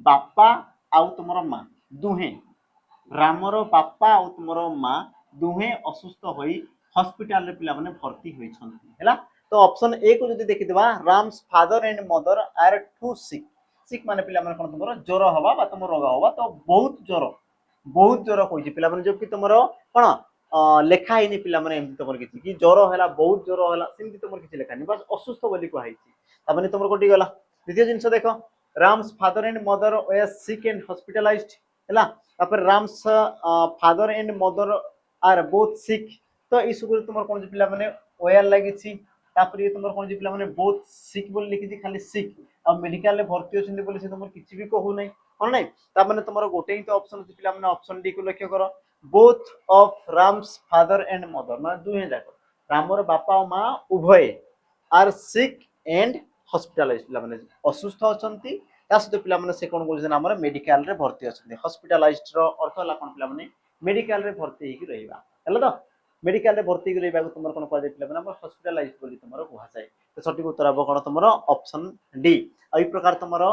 बापा आउ तुमरो मां दुहे रामर बापा और तुमर माँ दुहे असुस्थ हो हस्पिटाल रे पिला माने भर्ती होइछन्ती हैला तो ऑप्शन ए को जदी देखिदबा Ram's father and mother are too sick sick माने पिला माने कोन तुमर ज्वर हवा बा तुम रोग हवा तो बहुत ज्वर कोइछि पिला माने जबकि तुमर कोन ଲେଖା ହେଇନି ପିଲାମାନେ ଏମିତି ତମର କିଛି କି ଜ୍ୱର ହେଲା ବହୁତ ଜ୍ୱର ହେଲା ସେମିତି ତମର କିଛି ଲେଖା ହେଇନି ବାସ୍ ଅସୁସ୍ଥ ବୋଲି କୁହାହେଇଛି ତାମାନେ ତମର କୋଟି ଗଲା ଦ୍ୱିତୀୟ ଜିନିଷ ଦେଖ Ram's father and mother were sick and hospitalized ହେଲା ତାପରେ Ram's father and mother are both sick ତ ଏଇ ସବୁ ତମର କଣ ପିଲାମାନେ ୱେଆର ଲାଗିଛି ତାପରେ ତମର କଣ ପିଲାମାନେ ବୋଥ୍ ସିକ୍ ବୋଲି ଲିଖିଛି ଖାଲି ସିକ୍ ଆଉ ମେଡିକାଲ ରେ ଭର୍ତ୍ତି ଅଛନ୍ତି ବୋଲି ସେ ତମର କିଛି ବି କହୁ ନାହିଁ ହଁ ନାଇଁ ତାମାନେ ତମର ଗୋଟେ ହିଁ ତ ଅପସନ ଅଛି ପିଲାମାନେ ଅପସନ ଡି କୁ ଲକ୍ଷ୍ୟ କର both of Ram's father and mother ମାନେ ଦୁହେଁ ଯାକ ରାମର ବାପା ଓ ମା ଉଭୟ are sick and hospitalized ପିଲାମାନେ ଅସୁସ୍ଥ ଅଛନ୍ତି ତା ସହିତ ପିଲାମାନେ ସେ କଣ କରୁଛନ୍ତି ଆମର ମେଡିକାଲ ରେ ଭର୍ତ୍ତି ଅଛନ୍ତି ହସ୍ପିଟାଲାଇଜ୍ଡ ର ଅର୍ଥ ହେଲା କଣ ପିଲାମାନେ ମେଡିକାଲ ରେ ଭର୍ତ୍ତି ହେଇକି ରହିବା ହେଲା ତ ମେଡିକାଲ ରେ ଭର୍ତ୍ତି ହେଇକି ରହିବାକୁ ତୁମର କଣ କୁହାଯାଏ ପିଲାମାନେ ଆମର ହସ୍ପିଟାଲାଇଜ୍ଡ ବୋଲି ତୁମର କୁହାଯାଏ ତ ସଠିକ ଉତ୍ତର ହେବ କଣ ତୁମର ଅପସନ ଡି ଆଉ এই ପ୍ରକାର ତୁମର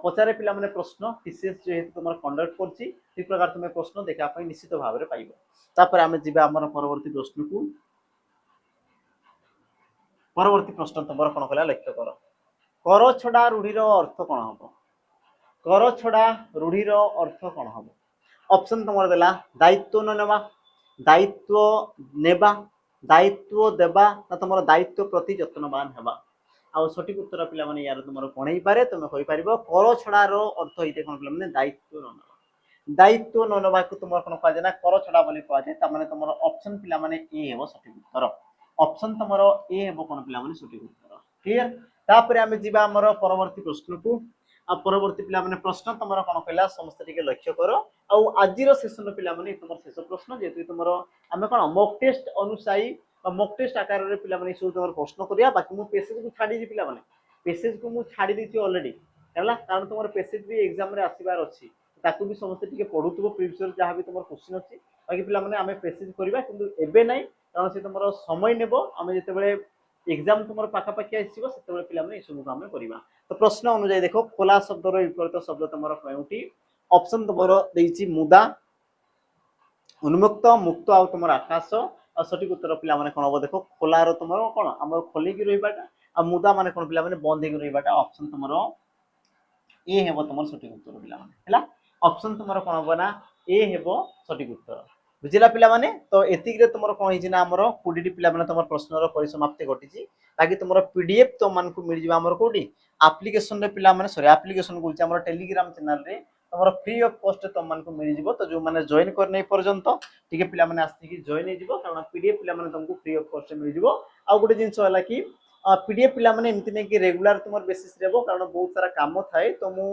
ପଚାରେ ପିଲାମାନେ ପ୍ରଶ୍ନ টিসিএস যেহেতু তোমার কন্ডক্ট করছি এই প্রকার তুমি প্রশ্ন দেখা পাই নিশ্চিত ভাবে পাইব তারপরে আমি ଯିବା ଆମର পরবর্তী প্রশ্নକୁ পরবর্তী প্রশ্ন তোমার কোন কলা লক্ষ্য কর কর ছড়া রূঢ়ির অর্থ কোন হবে কর ছড়া রূঢ়ির অর্থ কোন হবে অপশন তোমার দেলা দায়িত্ব নেবা দায়িত্ব নেবা দায়িত্ব দেবা না তোমার দায়িত্ব প্রতি যত্নবান হেবা ଆଉ ସଠିକ ଉତ୍ତର ପିଲାମାନେ ୟାର ତୁମର କଣ ହେଇପାରେ ତମେ କହିପାରିବ କର ଛଡାର ଅର୍ଥ ହେଇଥାଏ କଣ ପିଲାମାନେ ଦାୟିତ୍ୱ ନ ନେବା ଦାୟିତ୍ୱ ନ ନେବାକୁ ତୁମର କଣ କୁହାଯାଏ ନା କର ଛଡା ବୋଲି କୁହାଯାଏ ତାମାନେ ତମର ଅପସନ ପିଲାମାନେ ଏ ହେବ ସଠିକ ଉତ୍ତର ଅପସନ ତମର ଏ ହେବ କଣ ପିଲାମାନେ ସଠିକ ଉତ୍ତର କ୍ଲିୟର ତାପରେ ଆମେ ଯିବା ଆମର ପରବର୍ତ୍ତୀ ପ୍ରଶ୍ନକୁ ଆଉ ପରବର୍ତ୍ତୀ ପିଲାମାନେ ପ୍ରଶ୍ନ ତମର କଣ କହିଲା ସମସ୍ତେ ଟିକେ ଲକ୍ଷ୍ୟ କର ଆଉ ଆଜିର ସେସନ ପିଲାମାନେ ତମର ଶେଷ ପ୍ରଶ୍ନ ଯେହେତୁ ତମର ଆମେ କଣ ମକ୍ ଟେଷ୍ଟ ଅନୁସାୟୀ मॉक टेस्ट आकार रे पिला माने सब तमर प्रश्न करिया बाकी मु पेसेज को छाडी दी पिला माने पेसेज को मु छाडी दी ऑलरेडी हैला कारण तमर पेसेज भी एग्जाम रे आसीबार अछि ताकू भी समस्त टिके पढुतबो प्रीवियस जहां भी तमर क्वेश्चन अछि बाकी पिला माने हमें पेसेज करिबा किंतु एबे नै कारण से तमर समय नेबो हमें जते बेले एग्जाम तमर पाखा पाखी आसीबो सेते बेले पिला माने सब काम करिबा तो प्रश्न अनुसार देखो खोला शब्द रो विपरीत शब्द तमर केउटी ऑप्शन तमर देइची मुदा उन्मुक्त मुक्त आ तमर आकाश और सठिक उत्तर पिला माने कोन हो देखो खोलार तुमरो कोन हमर खोली की रहिबाटा आ मुदा माने कोन पिला माने बंद हेकी रहिबाटा ऑप्शन तुमरो ए हेबो तुमर सठिक उत्तर पिला माने हैला ऑप्शन तुमरो कोन हो ना ए हेबो सठिक उत्तर बुझिला पिला माने तो एतिक रे तुमरो कोन हिजिना हमरो 20 टी पिला माने तुमर प्रश्नर परिसमाप्ति घटिची बाकी तुमरो पीडीएफ तो मान को मिल जिबा हमर कोडी एप्लीकेशन रे पिला माने सॉरी एप्लीकेशन बोलची हमर टेलीग्राम चैनल रे तमरो फ्री ऑफ कॉस्ट तुम मान को मिल जिवो तो जो माने जॉइन कर नै पर्यंत टिके पिला माने आस्ति की जॉइन हे जिवो कारण पीडीएफ पिला माने तुमको फ्री ऑफ कॉस्ट मिल जिवो आ गोटे जिंस होला कि पीडीएफ पिला माने एमति नै कि रेगुलर तुमर बेसिस रेबो कारण बहुत सारा काम थाए तो मु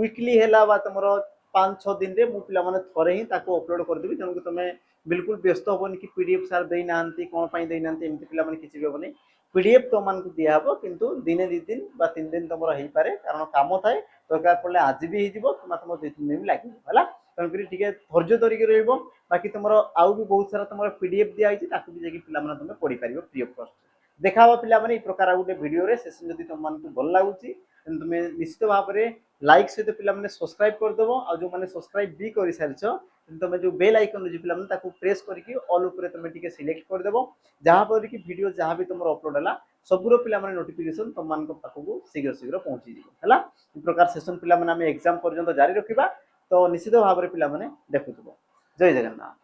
वीकली हैला बा तमरो 5-6 दिन रे मु पिला माने थरे ही ताको अपलोड कर देबी तनको तमे बिल्कुल व्यस्त होबनी कि पीडीएफ सार देई नांती कोन पई देई नांती एमति पिला माने किछि होबनी पीडीएफ तो मान को दिया हबो किंतु दिने 2 दिन बा 3 दिन तमरो हेई पारे कारण काम थाए दरकार पड़ले आज भी हेई जिवो तुम तुम 2-3 दिन भी लागि होला तनकरी ठीक है धैर्य धरि के रहइबो बाकी तमरो आउ भी बहुत सारा तमरो पीडीएफ दिया आइछि ताकू भी जेकी पिला माने तुमे पढी परिबो फ्री ऑफ कॉस्ट देखाबो पिला माने ई प्रकार गुटे वीडियो रे सेशन जदी तुम मान को भल लागुची तुमे निश्चित भाव रे लाइक सहित पिला माने सब्सक्राइब कर देबो आ जो माने सब्सक्राइब भी करि सारछो तुमे जो बेल आइकन जे पिला माने ताकू प्रेस करके ऑल ऊपर तुमे टिके सिलेक्ट कर देबो जहां पर कि वीडियो जहां भी तुमरो अपलोड हला सबुरो पिला माने नोटिफिकेशन तुम मान को पाखु शीघ्र शीघ्र पहुंची जिवो हला ई प्रकार सेशन पिला माने हम एग्जाम पर्यंत जारी रखिबा तो निश्चित भाव रे पिला माने देखुथबो जय जगन्नाथ।